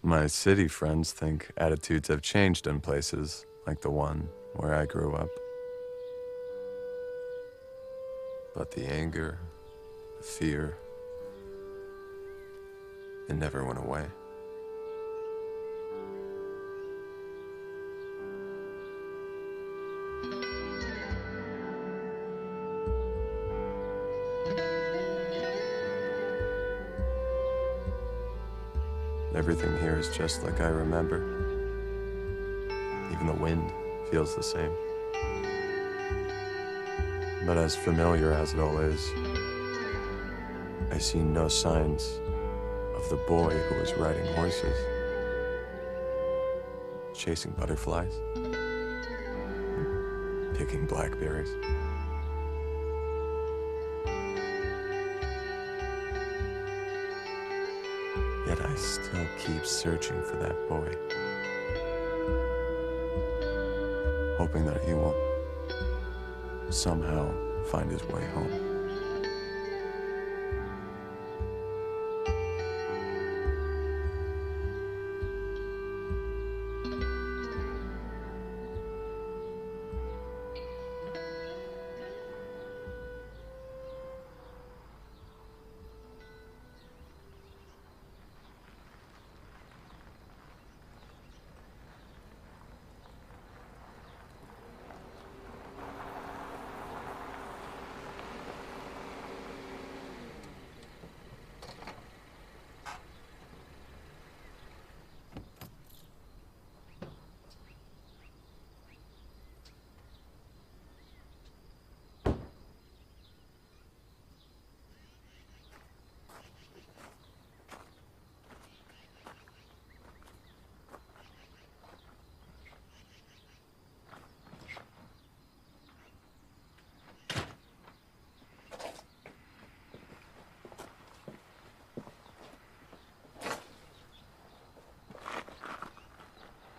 My city friends think attitudes have changed in places like the one where I grew up. But the anger, the fear, it never went away. Everything here is just like I remember. Even the wind feels the same. But as familiar as it all is, I see no signs of the boy who was riding horses, chasing butterflies, picking blackberries. Yet I still keep searching for that boy, hoping that he will somehow find his way home.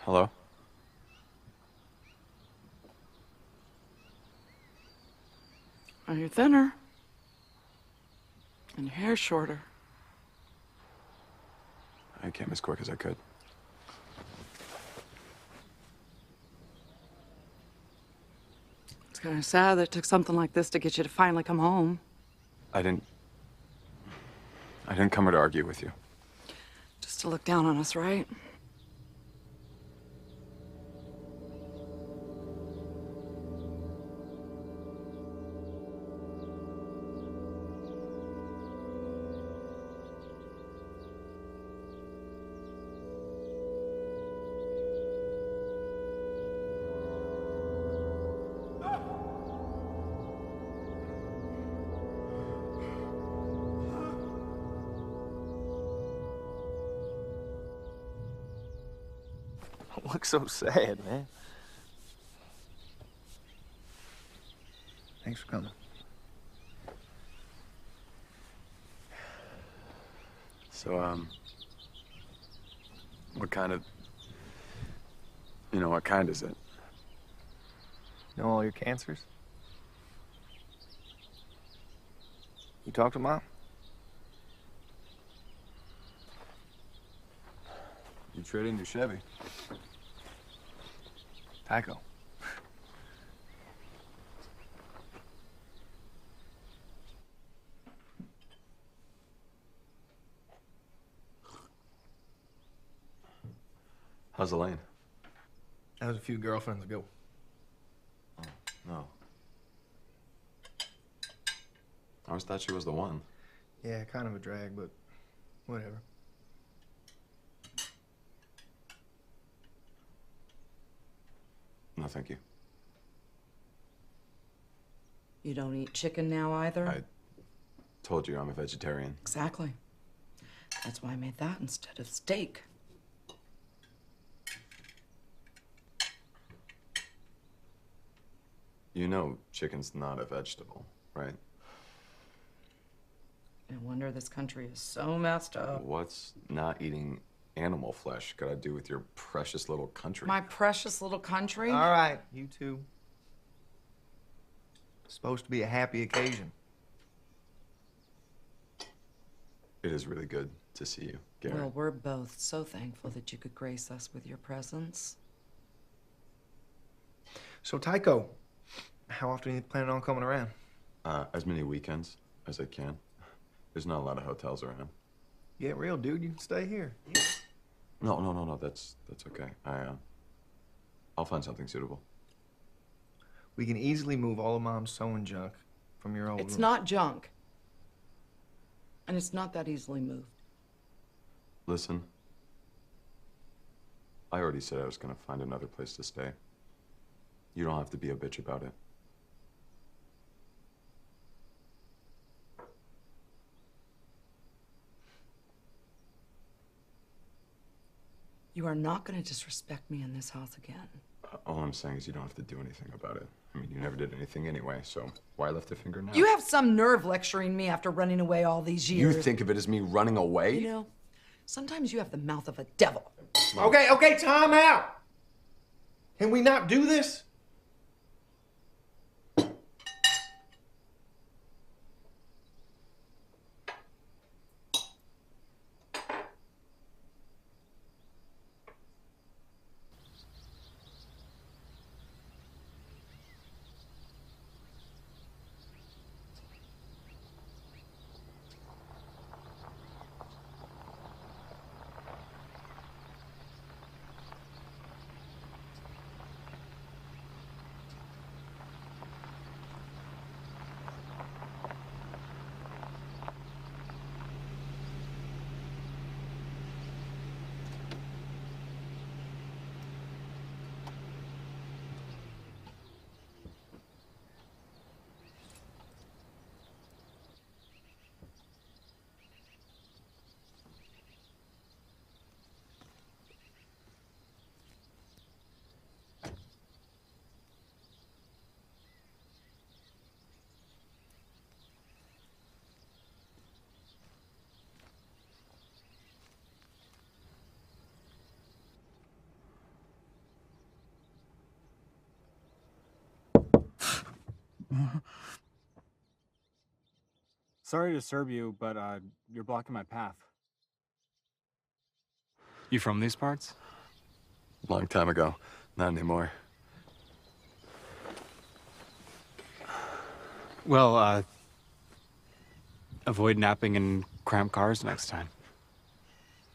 Hello? Well, you're thinner. And your hair's shorter. I came as quick as I could. It's kind of sad that it took something like this to get you to finally come home. I didn't come here to argue with you. Just to look down on us, right? Don't look so sad, man. Thanks for coming. So, what kind of, what kind is it? You know all your cancers? You talk to Mom? You trading your Chevy? Tycho. How's Elaine? That was a few girlfriends ago. Oh, no. I always thought she was the one. Yeah, kind of a drag, but whatever. No, thank you. You don't eat chicken now either? I told you I'm a vegetarian. Exactly. That's why I made that instead of steak. You know chicken's not a vegetable, right? No wonder this country is so messed up. What's not eating animal flesh got to do with your precious little country? My precious little country? All right, you two. It's supposed to be a happy occasion. It is really good to see you, Garrett. Well, we're both so thankful that you could grace us with your presence. So, Tycho, how often are you planning on coming around? As many weekends as I can. There's not a lot of hotels around. Get real, dude. You can stay here. No. That's okay. I'll find something suitable. We can easily move all of Mom's sewing junk from your old It's room. not junk. And it's not that easily moved. Listen, I already said I was gonna find another place to stay. You don't have to be a bitch about it. You are not going to disrespect me in this house again. All I'm saying is you don't have to do anything about it. I mean, you never did anything anyway, so why lift a finger now? You have some nerve lecturing me after running away all these years. You think of it as me running away? You know, sometimes you have the mouth of a devil. Okay, time out! Can we not do this? Sorry to disturb you, but you're blocking my path. You from these parts? Long time ago. Not anymore. Well, avoid napping in cramped cars next time.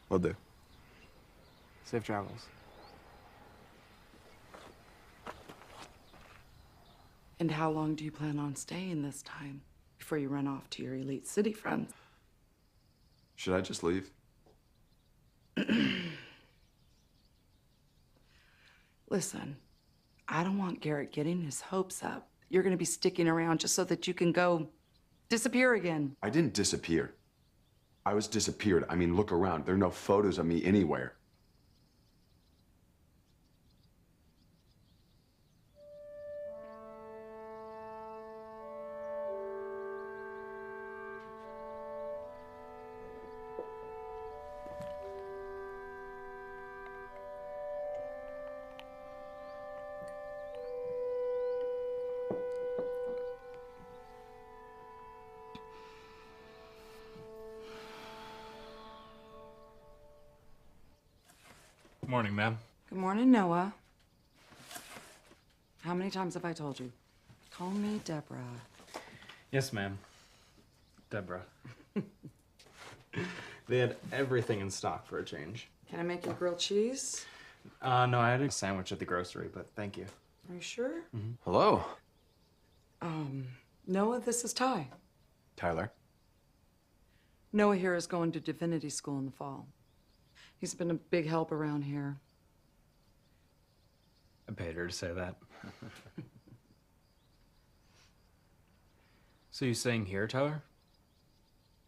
Will do. Safe travels. And how long do you plan on staying this time before you run off to your elite city friends? Should I just leave? Listen, I don't want Garrett getting his hopes up. You're going to be sticking around just so that you can go disappear again. I didn't disappear. I was disappeared. I mean, look around. There are no photos of me anywhere. Morning, ma'am. Good morning, Noah. How many times have I told you? Call me Deborah. Yes, ma'am. Deborah. They had everything in stock for a change. Can I make you grilled cheese? No, I had a sandwich at the grocery, but thank you. Are you sure? Hello, Noah, this is Ty. Tyler. Noah here is going to divinity school in the fall. He's been a big help around here. I paid her to say that. So you staying here, Tyler?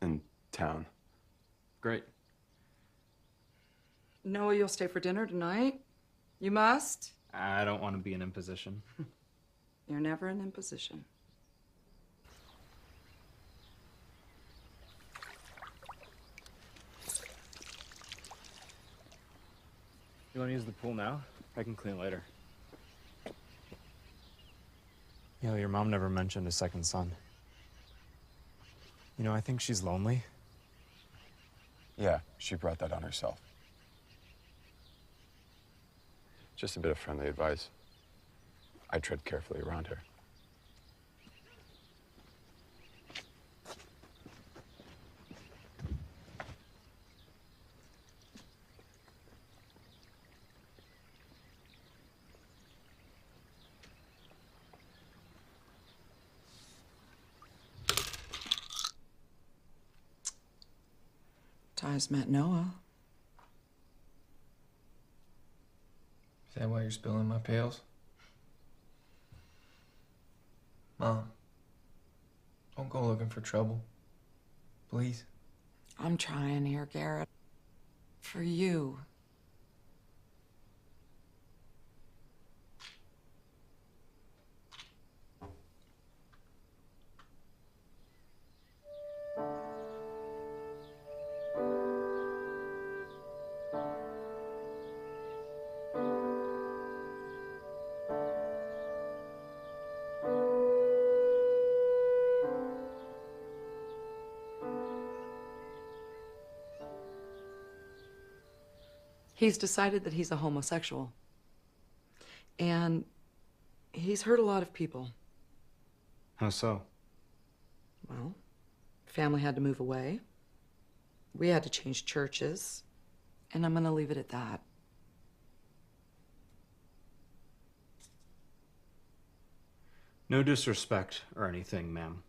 In town. Great. Noah, you'll stay for dinner tonight? You must. I don't want to be an imposition. You're never an imposition. You want to use the pool now? I can clean later. You know, your mom never mentioned a second son. You know, I think she's lonely. Yeah, she brought that on herself. Just a bit of friendly advice. I tread carefully around her. Ty's met Noah. Is that why you're spilling my pails? Mom, don't go looking for trouble. Please. I'm trying here, Garrett. For you. He's decided that he's a homosexual. And he's hurt a lot of people. How so? Well, family had to move away. We had to change churches. And I'm gonna leave it at that. No disrespect or anything, ma'am.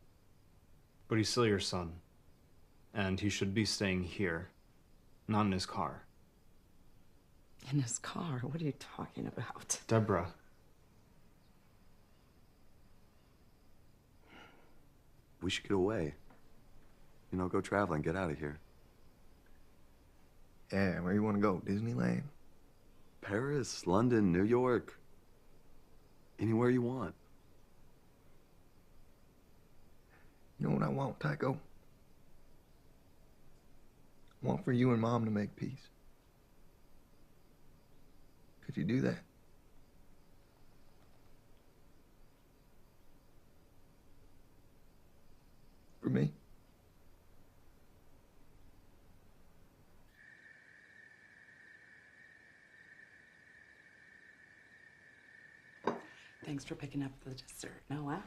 But he's still your son. And he should be staying here, not in his car. In his car? What are you talking about? Deborah. We should get away. You know, go traveling, get out of here. Yeah, where you want to go? Disneyland? Paris, London, New York. Anywhere you want. You know what I want, Tycho? I want for you and Mom to make peace. Could you do that? For me? Thanks for picking up the dessert, Noah.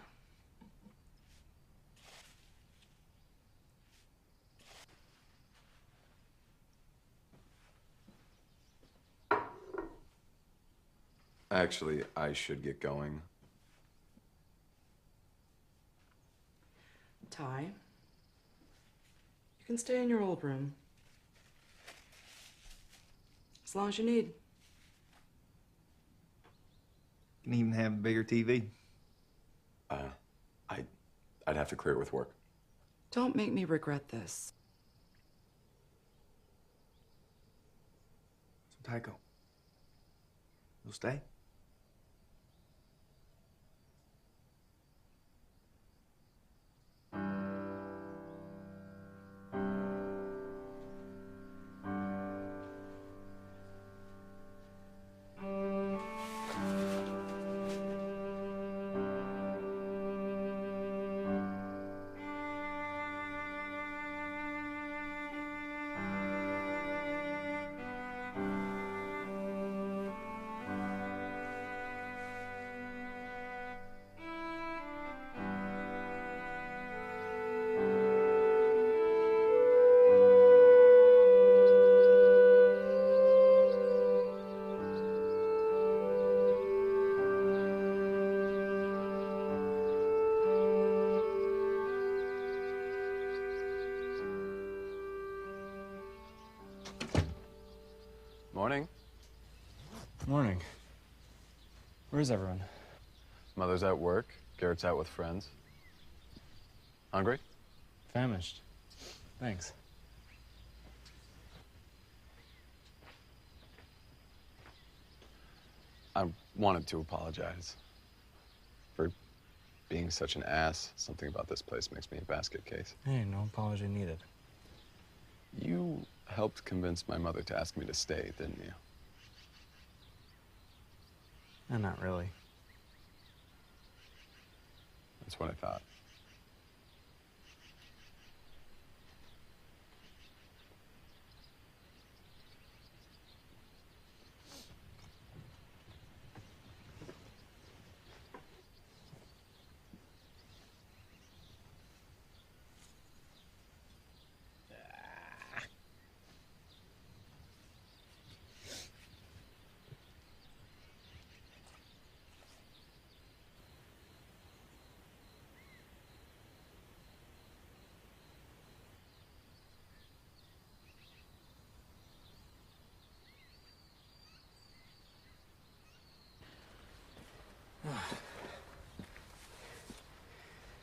Actually, I should get going. Ty, you can stay in your old room. As long as you need. You can even have a bigger TV. I'd have to clear it with work. Don't make me regret this. So, Tycho, you'll stay? Morning. Morning. Where's everyone? Mother's at work. Garrett's out with friends. Hungry? Famished. Thanks. I wanted to apologize for being such an ass. Something about this place makes me a basket case. Hey, no apology needed. You helped convince my mother to ask me to stay, didn't you? Not really. That's what I thought.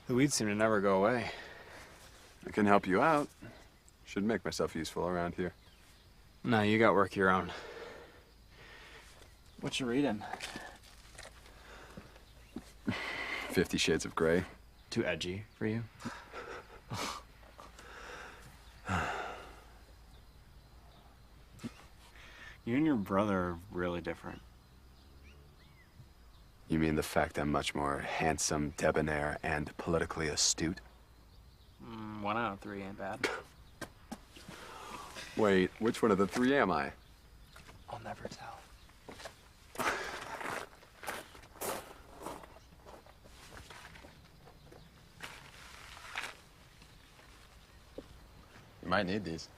The weeds seem to never go away. I can help you out. Should make myself useful around here. No, you got work of your own. What you reading? 50 Shades of Grey. Too edgy for you? You and your brother are really different. You mean the fact I'm much more handsome, debonair, and politically astute? 1 out of 3 ain't bad. Wait, which one of the 3 am I? I'll never tell. You might need these.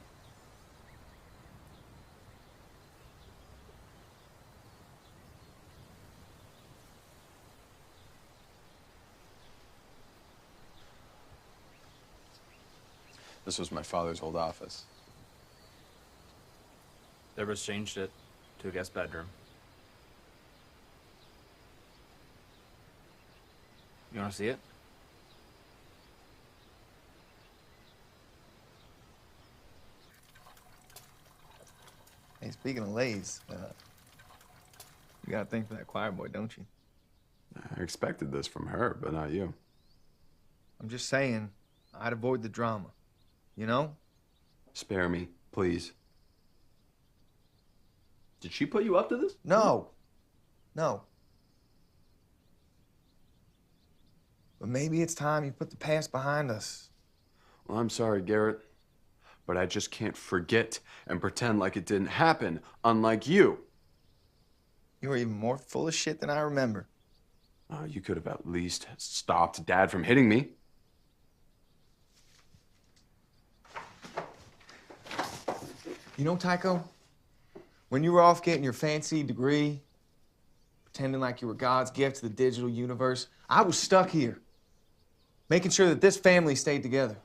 This was my father's old office. They was changed it to a guest bedroom. You want to see it? Hey, speaking of Lay's, you got a thing for that choir boy, don't you? I expected this from her, but not you. I'm just saying, I'd avoid the drama. You know? Spare me, please. Did she put you up to this? No. No. But maybe it's time you put the past behind us. Well, I'm sorry, Garrett, but I just can't forget and pretend like it didn't happen, unlike you. You were even more full of shit than I remember. You could have at least stopped Dad from hitting me. You know, Tycho, when you were off getting your fancy degree, pretending like you were God's gift to the digital universe, I was stuck here, making sure that this family stayed together.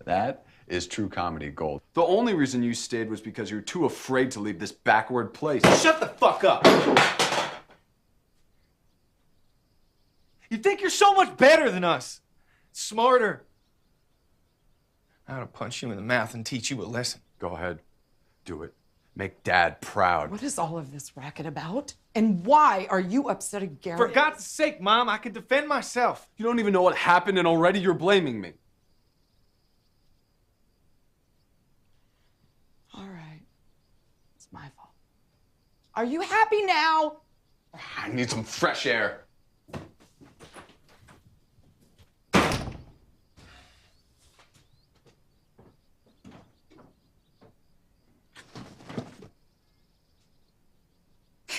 That is true comedy gold. The only reason you stayed was because you were too afraid to leave this backward place. Shut the fuck up! You think you're so much better than us, smarter. I ought to punch you in the mouth and teach you a lesson. Go ahead. Do it. Make Dad proud. What is all of this racket about? And why are you upset at Garrett? For God's sake, Mom, I can defend myself. You don't even know what happened and already you're blaming me. All right. It's my fault. Are you happy now? I need some fresh air.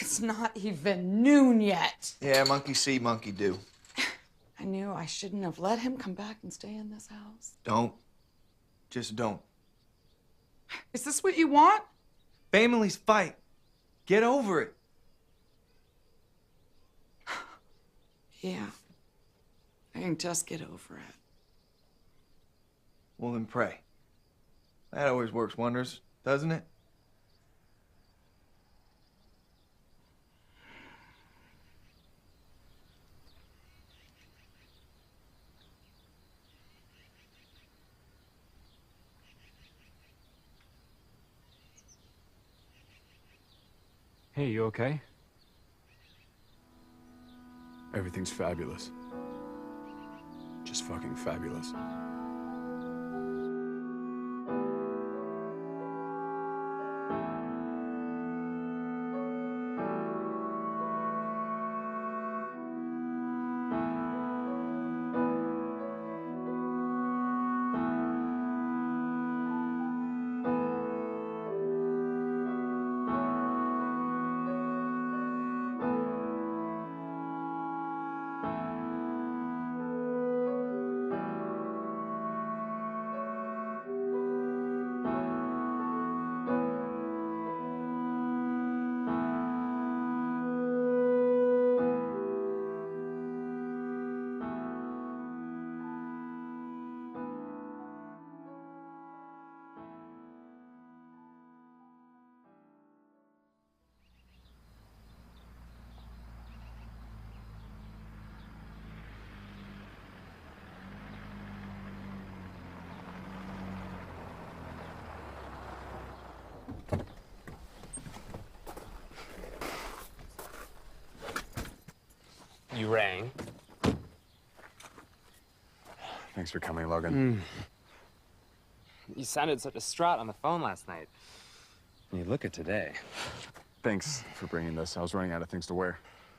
It's not even noon yet. Yeah, monkey see, monkey do. I knew I shouldn't have let him come back and stay in this house. Don't. Just don't. Is this what you want? Families fight. Get over it. Yeah. I can just get over it. Well, then pray. That always works wonders, doesn't it? Hey, you okay? Everything's fabulous. Just fucking fabulous. rang. Thanks for coming, Logan. You sounded so distraught on the phone last night. You look it today. Thanks for bringing this. I was running out of things to wear.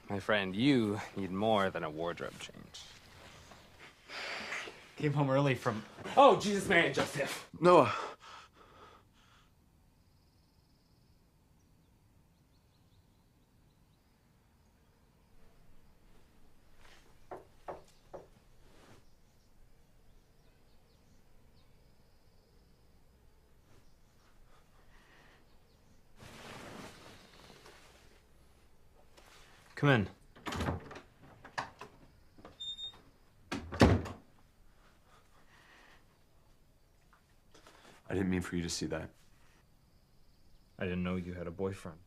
My friend, you need more than a wardrobe change. Came home early from... Oh, Jesus, Mary, and Joseph. Noah. Come in. I didn't mean for you to see that. I didn't know you had a boyfriend.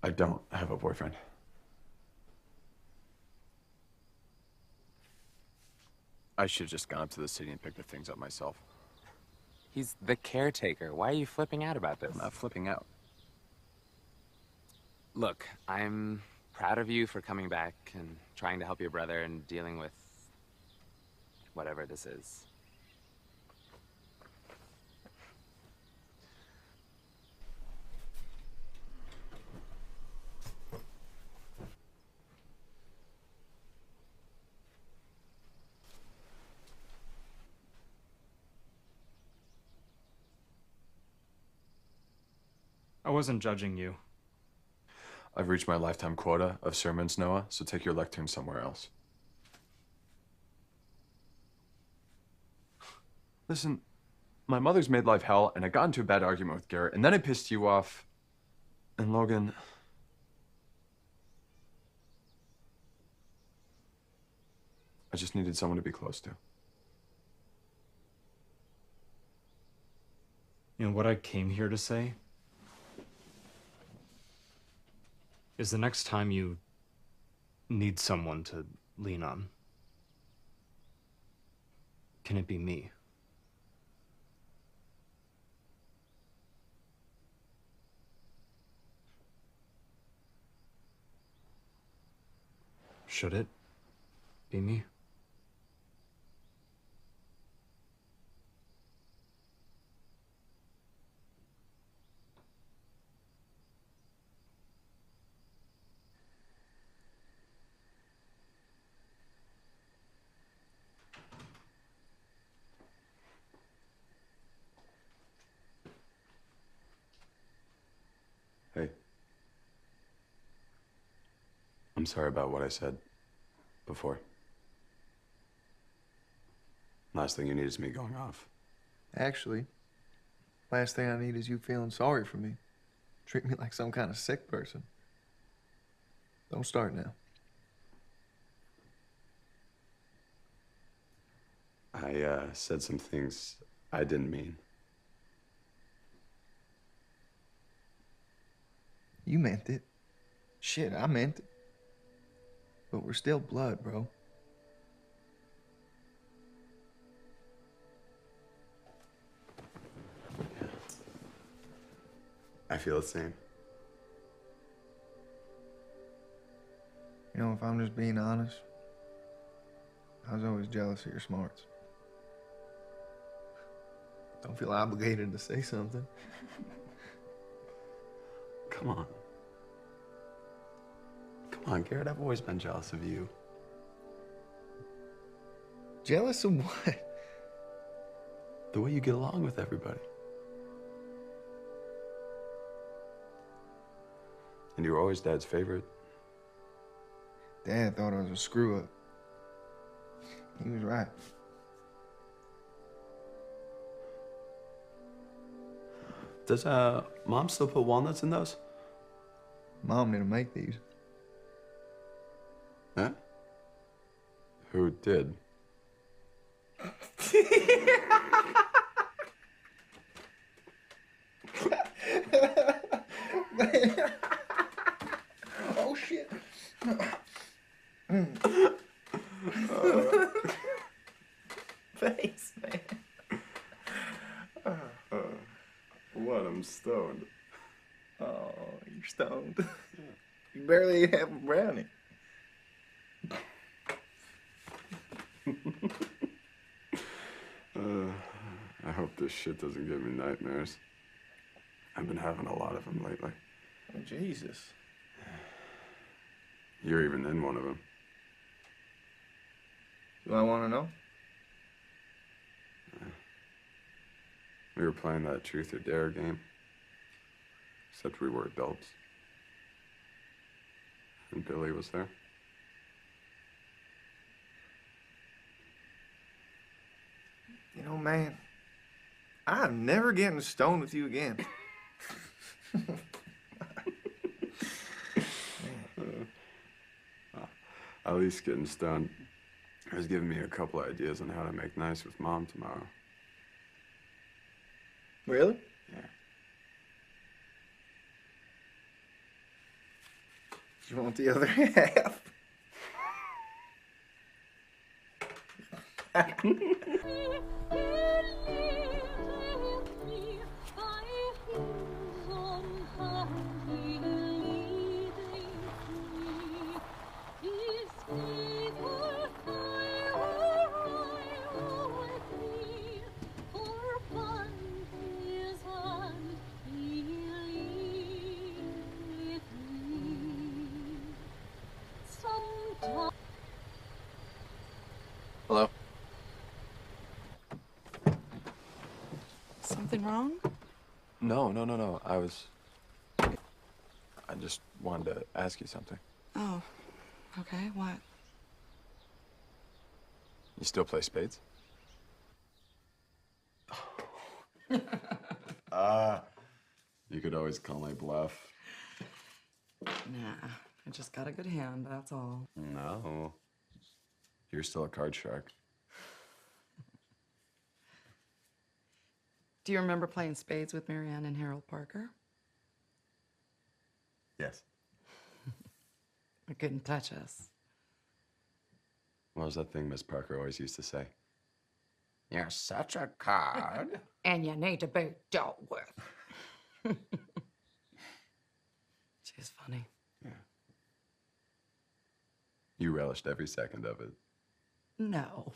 I don't have a boyfriend. I should have just gone up to the city and picked the things up myself. He's the caretaker. Why are you flipping out about this? I'm not flipping out. Look, I'm proud of you for coming back and trying to help your brother and dealing with whatever this is. I wasn't judging you. I've reached my lifetime quota of sermons, Noah, so take your lectern somewhere else. Listen, my mother's made life hell, and I got into a bad argument with Garrett, and then I pissed you off. And Logan... I just needed someone to be close to. You know, what I came here to say is the next time you need someone to lean on, can it be me? Should it be me? Hey. I'm sorry about what I said before. Last thing you need is me going off. Actually, last thing I need is you feeling sorry for me. Treat me like some kind of sick person. Don't start now. I said some things I didn't mean. You meant it. Shit, I meant it. But we're still blood, bro. I feel the same. You know, if I'm just being honest, I was always jealous of your smarts. Don't feel obligated to say something. Come on. Come on, Garrett, I've always been jealous of you. Jealous of what? The way you get along with everybody. And you were always Dad's favorite. Dad thought I was a screw-up. He was right. Does Mom still put walnuts in those? Mom didn't make these. Huh? Who did? Oh, shit. Thanks, man. What? I'm stoned. Oh, you're stoned. You barely ate half a brownie. I hope this shit doesn't give me nightmares. I've been having a lot of them lately. Oh, Jesus. You're even in one of them. Do I want to know? We were playing that truth or dare game. Except we were adults. And Billy was there. You know, man, I'm never getting stoned with you again. At least getting stoned has given me a couple ideas on how to make nice with Mom tomorrow. Really? Yeah. You want the other half? Hello? Something wrong? No. I just wanted to ask you something. Oh, okay, what? You still play spades? You could always call my bluff. Nah, I just got a good hand, that's all. No. You're still a card shark. Do you remember playing spades with Marianne and Harold Parker? Yes. They couldn't touch us. What was that thing Miss Parker always used to say? You're such a card. And you need to be dealt with. She's funny. You relished every second of it. No.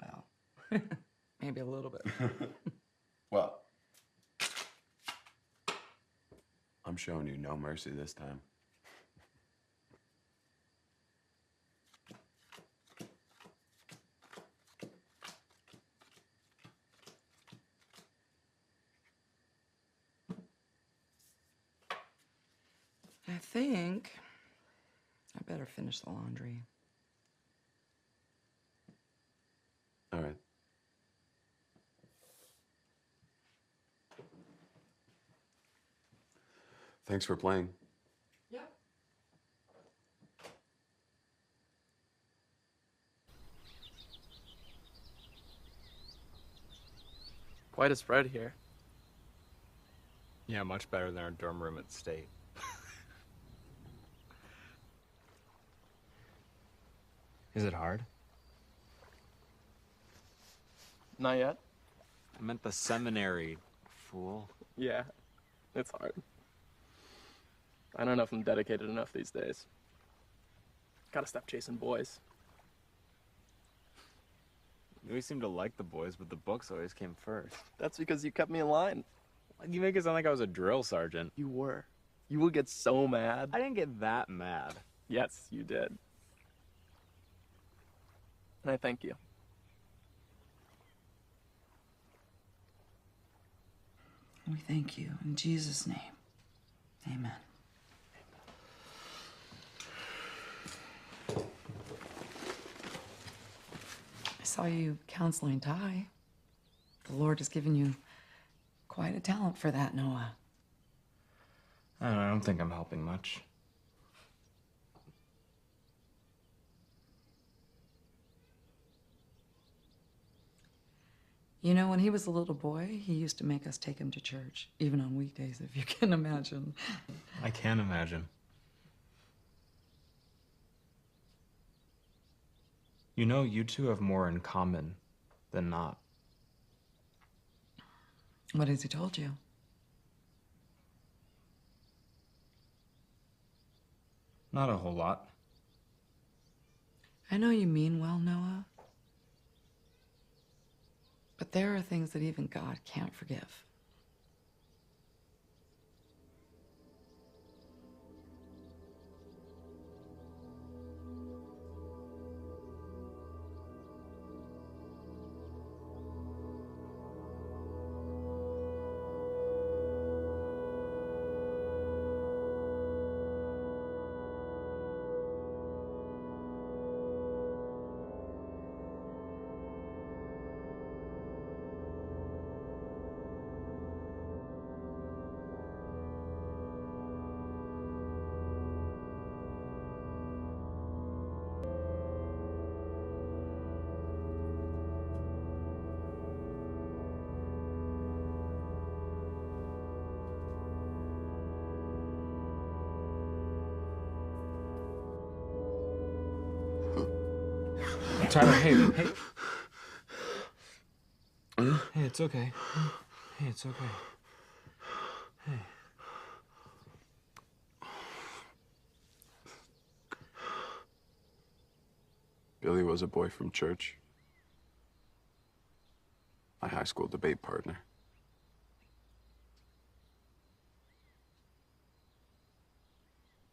Well, maybe a little bit. Well, I'm showing you no mercy this time. I think I better finish the laundry. All right. Thanks for playing. Yep. Quite a spread here. Yeah, much better than our dorm room at State. Is it hard? Not yet? I meant the seminary, fool. Yeah, it's hard. I don't know if I'm dedicated enough these days. Gotta stop chasing boys. You always seem to like the boys, but the books always came first. That's because you kept me in line. You make it sound like I was a drill sergeant. You were. You would get so mad. I didn't get that mad. Yes, you did. And I thank you. We thank you in Jesus' name. Amen. I saw you counseling Ty. The Lord has given you quite a talent for that, Noah. I don't think I'm helping much. You know, when he was a little boy, he used to make us take him to church, even on weekdays, if you can imagine. I can imagine. You know, you two have more in common than not. What has he told you? Not a whole lot. I know you mean well, Noah. But there are things that even God can't forgive. Tyler, hey. Hey, it's okay. Hey, it's okay. Hey. Billy was a boy from church. My high school debate partner.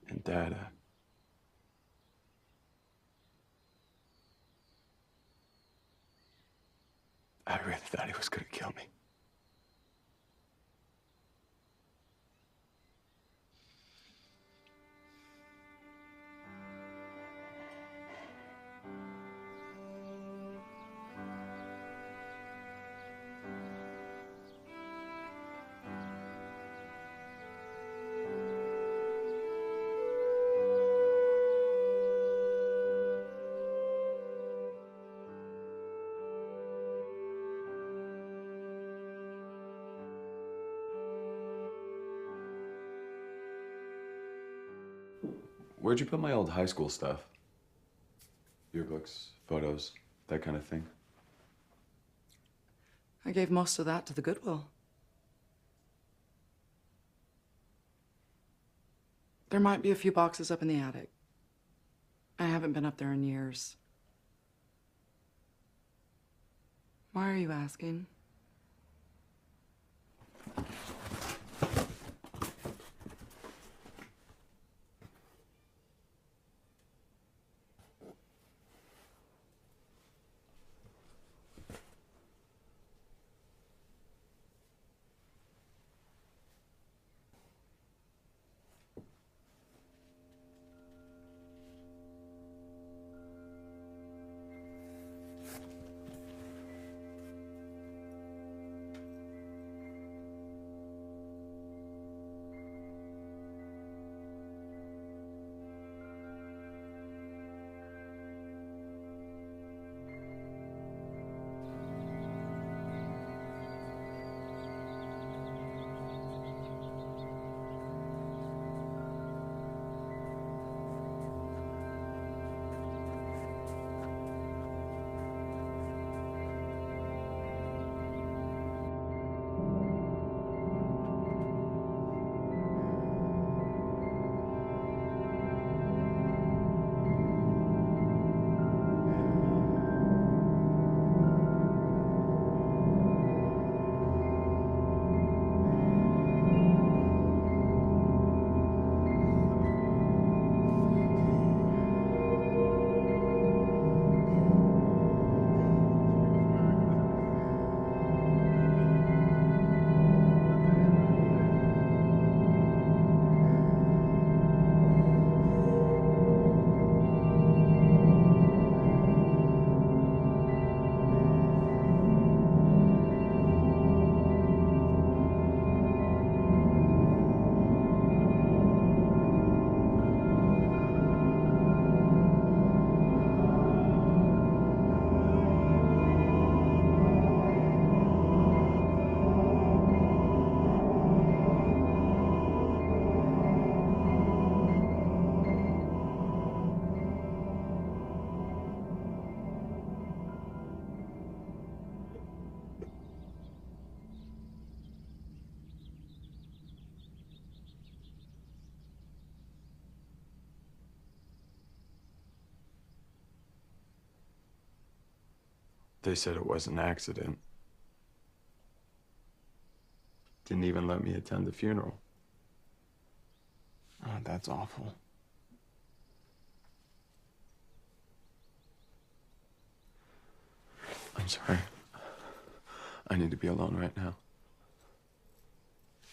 And Dad, I really thought he was gonna kill me. Where'd you put my old high school stuff? Yearbooks, photos, that kind of thing. I gave most of that to the Goodwill. There might be a few boxes up in the attic. I haven't been up there in years. Why are you asking? They said it was an accident. Didn't even let me attend the funeral. Oh, that's awful. I'm sorry. I need to be alone right now.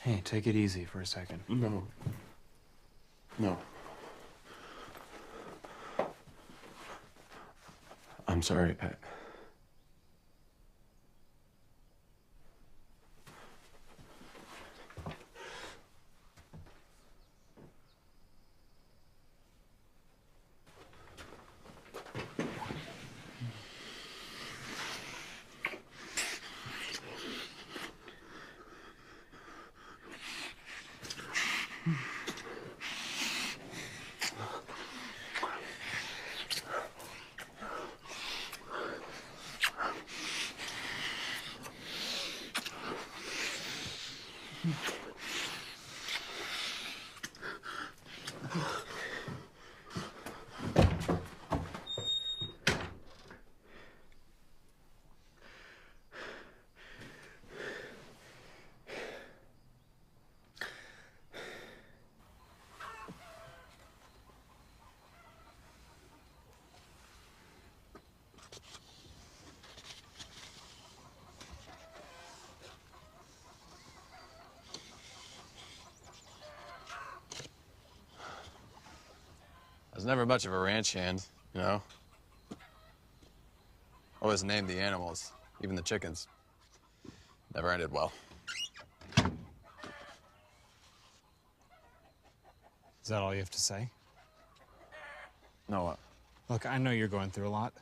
Hey, take it easy for a second. No. No. I'm sorry. I was never much of a ranch hand, you know? Always named the animals, even the chickens. Never ended well. Is that all you have to say? No, Look, I know you're going through a lot.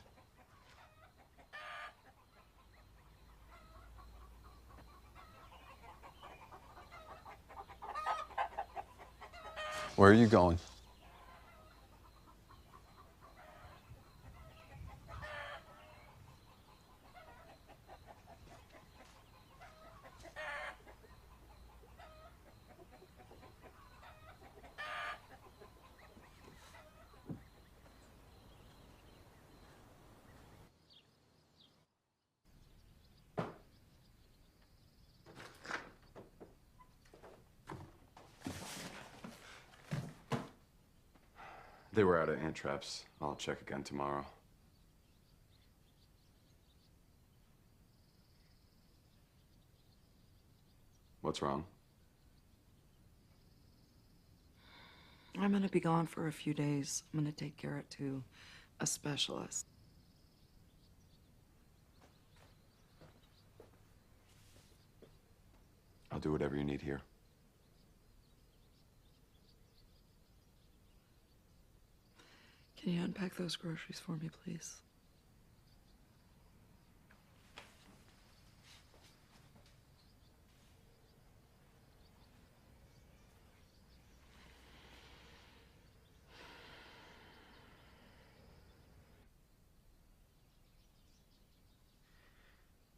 where are you going? They were out of ant traps. I'll check again tomorrow. What's wrong? I'm gonna be gone for a few days. I'm gonna take Garrett to a specialist. I'll do whatever you need here. Can you unpack those groceries for me, please?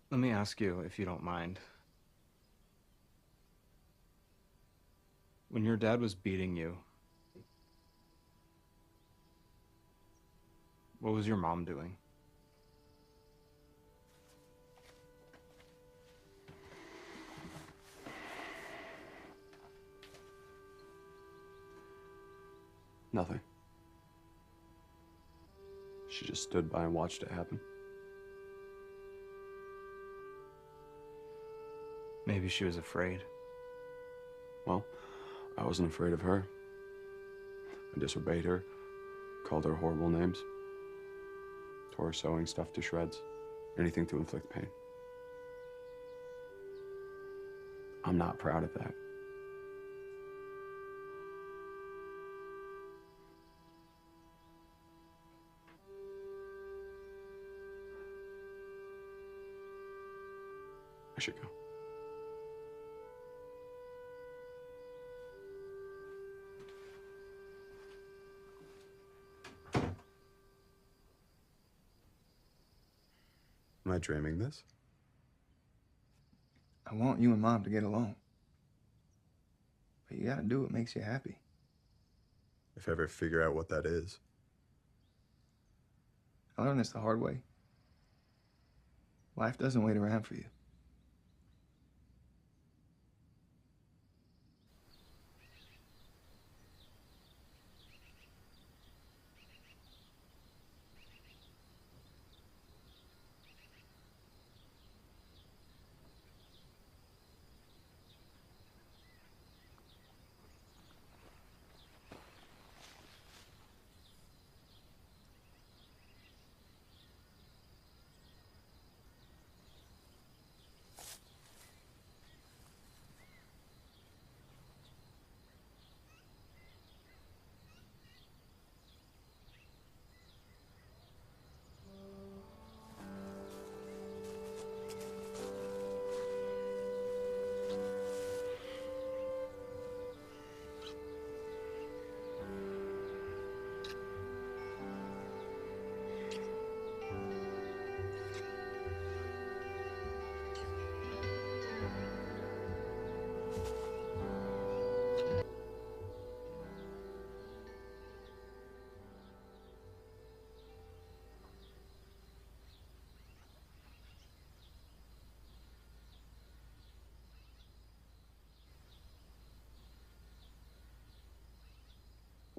Let me ask you, if you don't mind. When your dad was beating you, what was your mom doing? Nothing. She just stood by and watched it happen. Maybe she was afraid. Well, I wasn't afraid of her. I disobeyed her, called her horrible names, tore her sewing stuff to shreds, anything to inflict pain. I'm not proud of that. I should go. Am I dreaming this? I want you and Mom to get along. But you gotta do what makes you happy. If I ever figure out what that is. I learned this the hard way. Life doesn't wait around for you.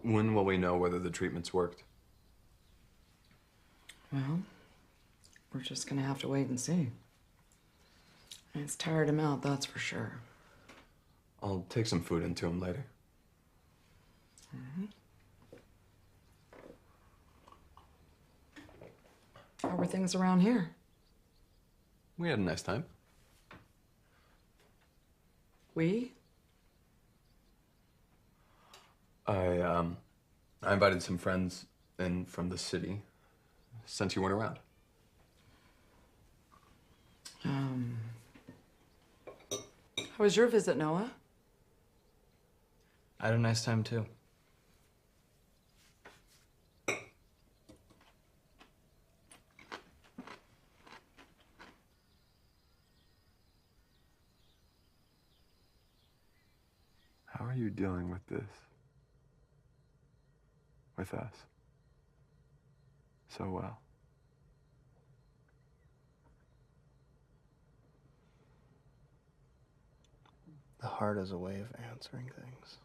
When will we know whether the treatment's worked? Well, we're just gonna have to wait and see. It's tired him out, that's for sure. I'll take some food into him later. How were things around here? We had a nice time. We? I invited some friends in from the city since you weren't around. How was your visit, Noah? I had a nice time too. How are you dealing with this? With us? So well. The heart is a way of answering things.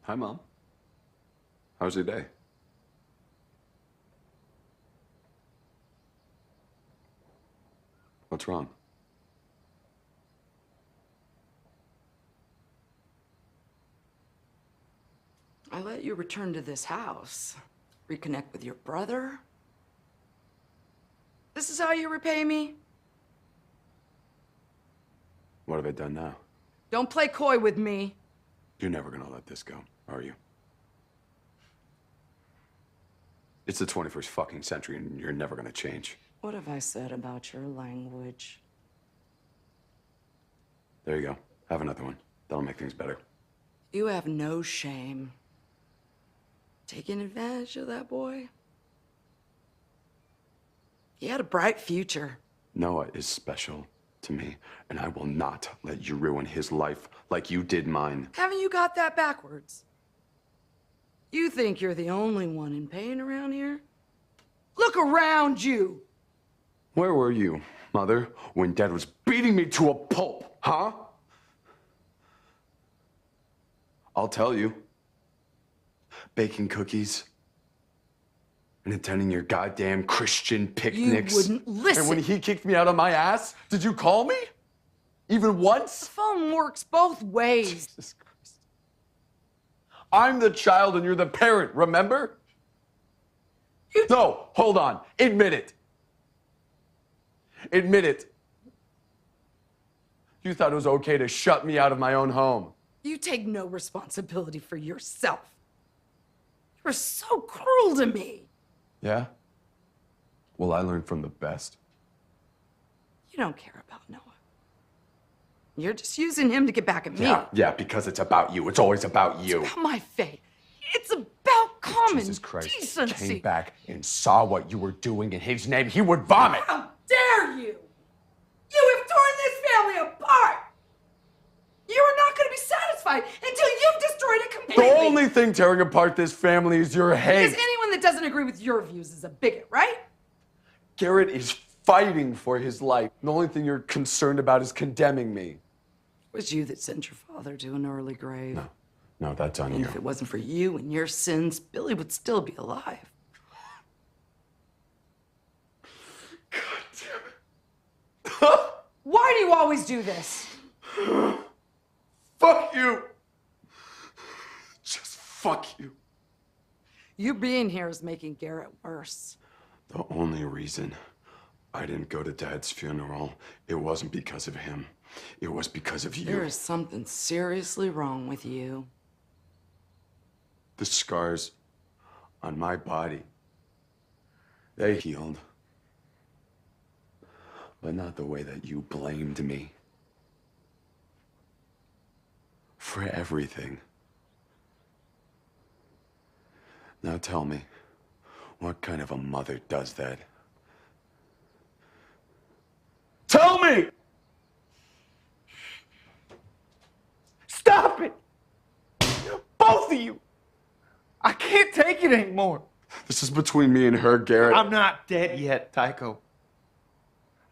Hi, Mom. How's your day? What's wrong? I let you return to this house, reconnect with your brother. This is how you repay me? What have I done now? Don't play coy with me. You're never gonna let this go, are you? It's the 21st fucking century and you're never gonna change. What have I said about your language? There you go. Have another one. That'll make things better. You have no shame. Taking advantage of that boy? He had a bright future. Noah is special to me, and I will not let you ruin his life like you did mine. Haven't you got that backwards? You think you're the only one in pain around here? Look around you! Where were you, Mother, when Dad was beating me to a pulp, huh? I'll tell you. Baking cookies and attending your goddamn Christian picnics. You wouldn't listen. And when he kicked me out of my ass, did you call me? Even once? The phone works both ways. Jesus Christ. I'm the child and you're the parent, remember? No, hold on. Admit it. Admit it. You thought it was okay to shut me out of my own home. You take no responsibility for yourself. You were so cruel to me. Yeah? Well, I learned from the best. You don't care about Noah. You're just using him to get back at me. Yeah, because it's about you. It's always about you. It's about my faith. It's about common Jesus Christ decency. came back and saw what you were doing in his name, he would vomit. How dare you? You have torn this family apart. You are not going to be satisfied until you've destroyed it completely. The only thing tearing apart this family is your hate. Because anyone that doesn't agree with your views is a bigot, right? Garrett is fighting for his life. The only thing you're concerned about is condemning me. It was you that sent your father to an early grave. No, that's on And you. if it wasn't for you and your sins, Billy would still be alive. Why do you always do this? Fuck you. Just fuck you. You being here is making Garrett worse. The only reason I didn't go to Dad's funeral, it wasn't because of him. It was because of you. There is something seriously wrong with you. The scars on my body, they healed. But not the way that you blamed me. For everything. Now tell me, what kind of a mother does that? Tell me! Stop it! Both of you! I can't take it anymore. This is between me and her, Garrett. I'm not dead yet, Tycho.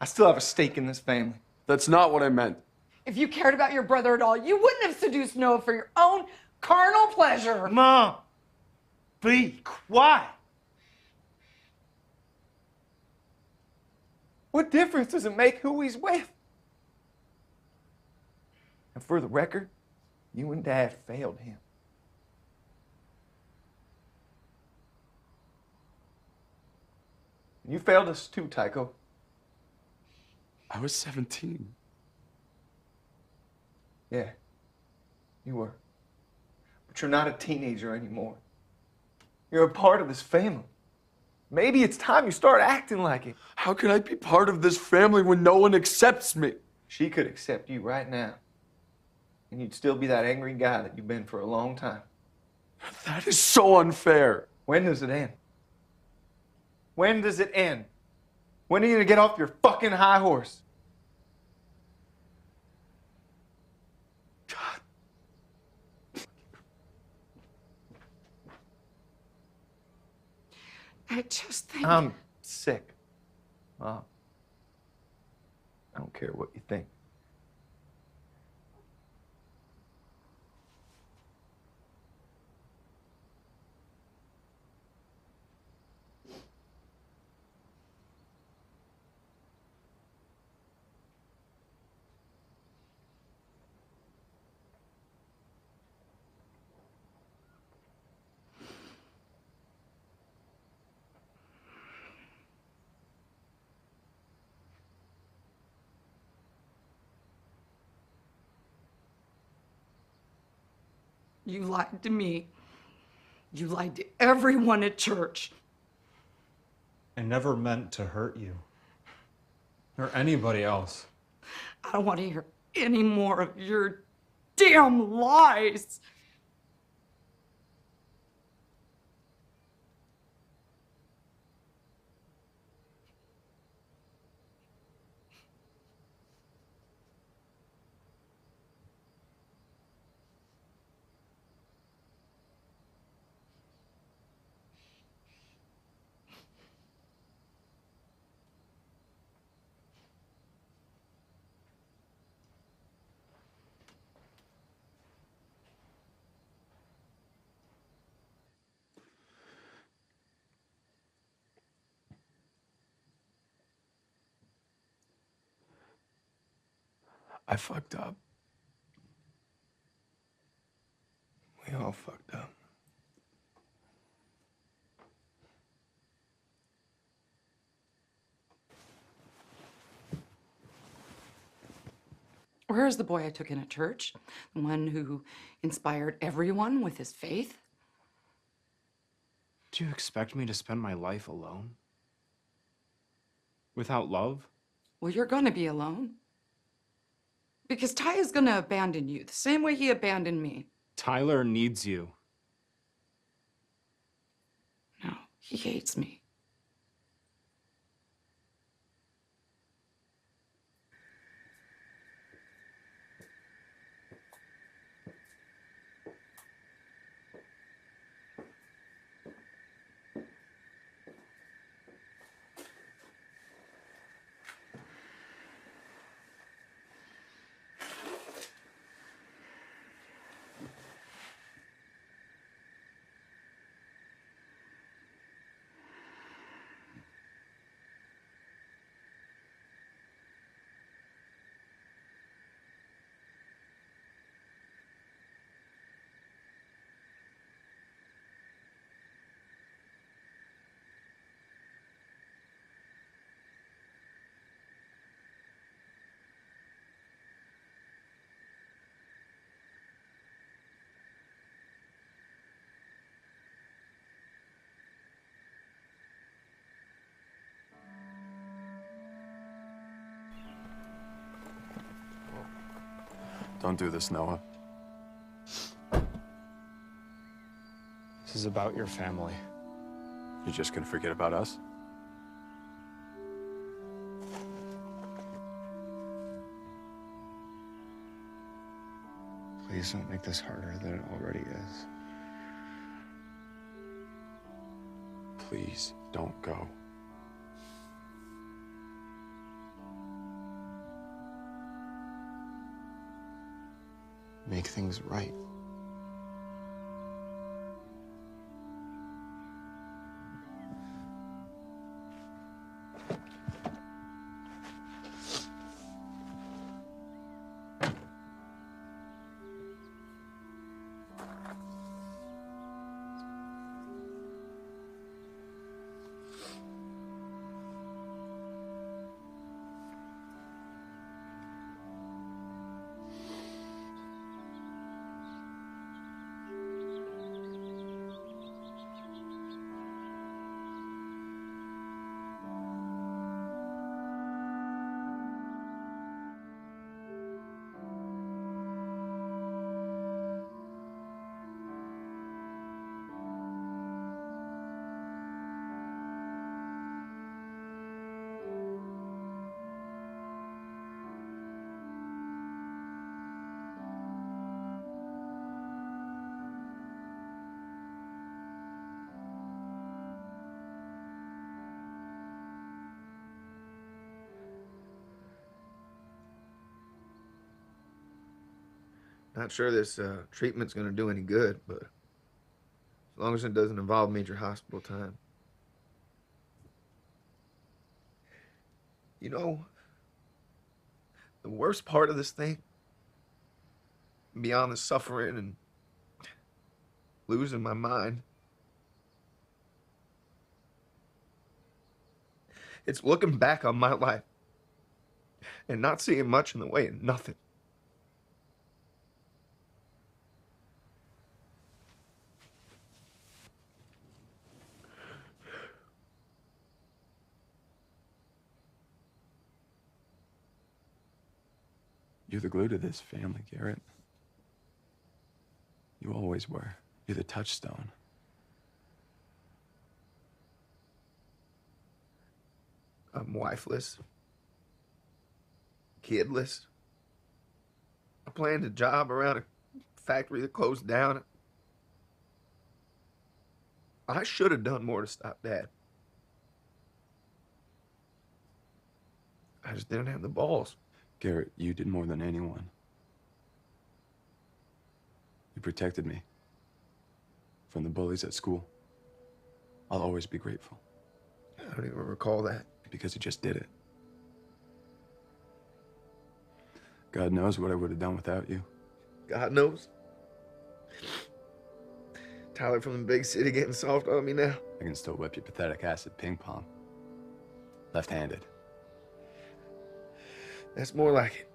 I still have a stake in this family. That's not what I meant. If you cared about your brother at all, you wouldn't have seduced Noah for your own carnal pleasure. Mom, be quiet. What difference does it make who he's with? And for the record, you and Dad failed him. You failed us too, Tycho. I was 17. Yeah, you were. But you're not a teenager anymore. You're a part of this family. Maybe it's time you start acting like it. How can I be part of this family when no one accepts me? She could accept you right now. And you'd still be that angry guy that you've been for a long time. That is so unfair. When does it end? When does it end? When are you gonna get off your fucking high horse? I just think... I'm sick. Mom. I don't care what you think. You lied to me. You lied to everyone at church. I never meant to hurt you. Or anybody else. I don't want to hear any more of your damn lies. I fucked up. We all fucked up. Where is the boy I took in at church? The one who inspired everyone with his faith? Do you expect me to spend my life alone? Without love? Well, you're gonna be alone. Because Ty is gonna abandon you the same way he abandoned me. Tyler needs you. No, he hates me. Don't do this, Noah. This is about your family. You're just gonna forget about us? Please don't make this harder than it already is. Please don't go. Make things right. Not sure this treatment's gonna do any good, but as long as it doesn't involve major hospital time. You know, the worst part of this thing, beyond the suffering and losing my mind, it's looking back on my life and not seeing much in the way of nothing. You're the glue to this family, Garrett. You always were. You're the touchstone. I'm wifeless, kidless. I planned a job around a factory that closed down. I should have done more to stop Dad. I just didn't have the balls. Garrett, you did more than anyone. You protected me from the bullies at school. I'll always be grateful. I don't even recall that. Because you just did it. God knows what I would have done without you. God knows. Tyler from the big city getting soft on me now. I can still whip your pathetic ass at ping pong. Left-handed. That's more like it.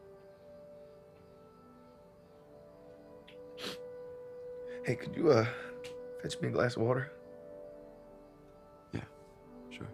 Hey, could you, fetch me a glass of water? Yeah, sure.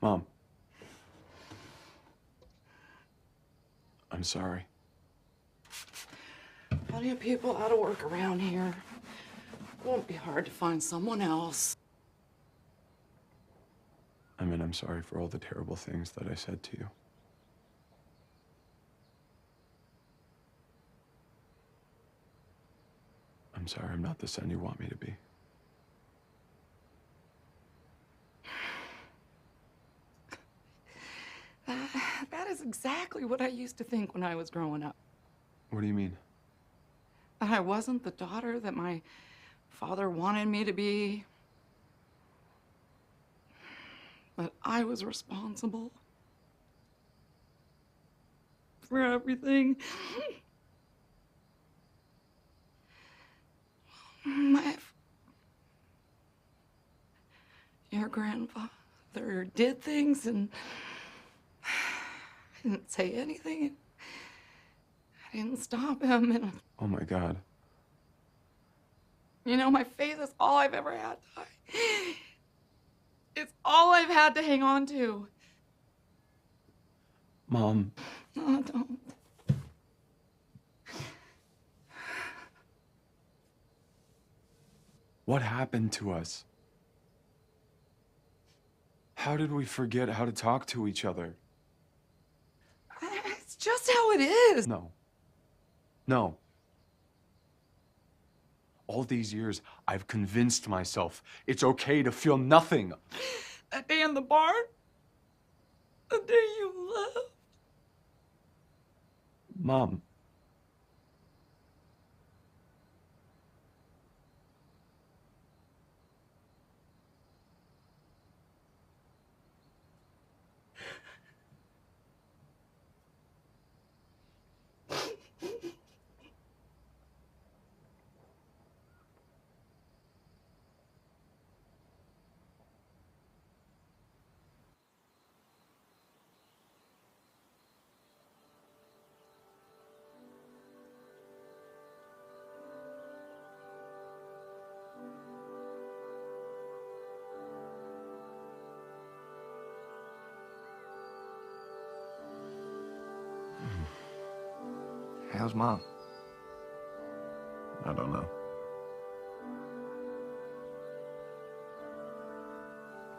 Mom. I'm sorry. Plenty of people out of work around here. Won't be hard to find someone else. I mean, I'm sorry for all the terrible things that I said to you. I'm sorry I'm not the son you want me to be. That is exactly what I used to think when I was growing up. What do you mean? That I wasn't the daughter that my father wanted me to be. That I was responsible for everything. Your grandfather did things and I didn't say anything. I didn't stop him, and Oh my God. you know, my faith is all I've ever had, Ty. It's all I've had to hang on to. Mom. No, don't. What happened to us? How did we forget how to talk to each other? It's just how it is. No. No. All these years, I've convinced myself it's okay to feel nothing. That day in the barn, the day you left. Mom. How's Mom? I don't know.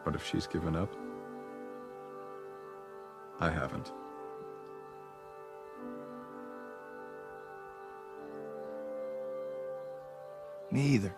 But if she's given up, I haven't. Me either.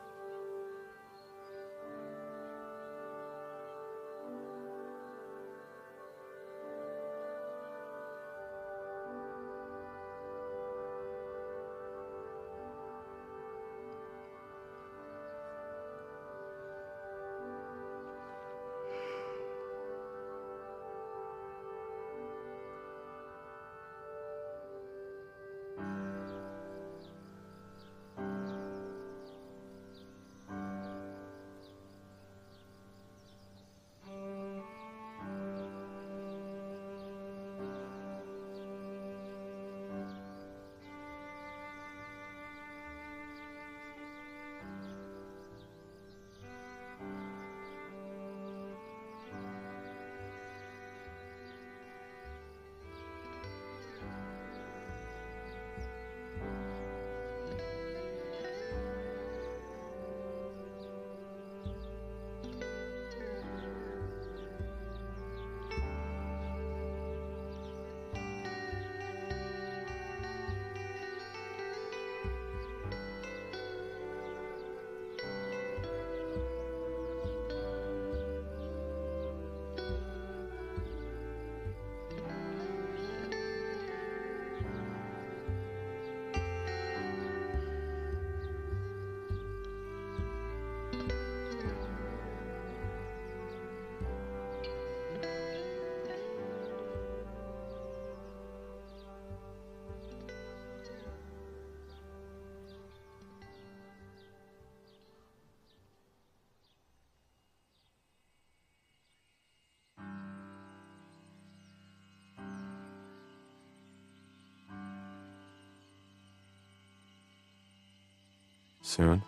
Soon,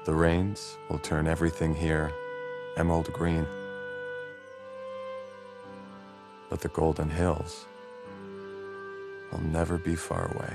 the rains will turn everything here emerald green. But the golden hills will never be far away.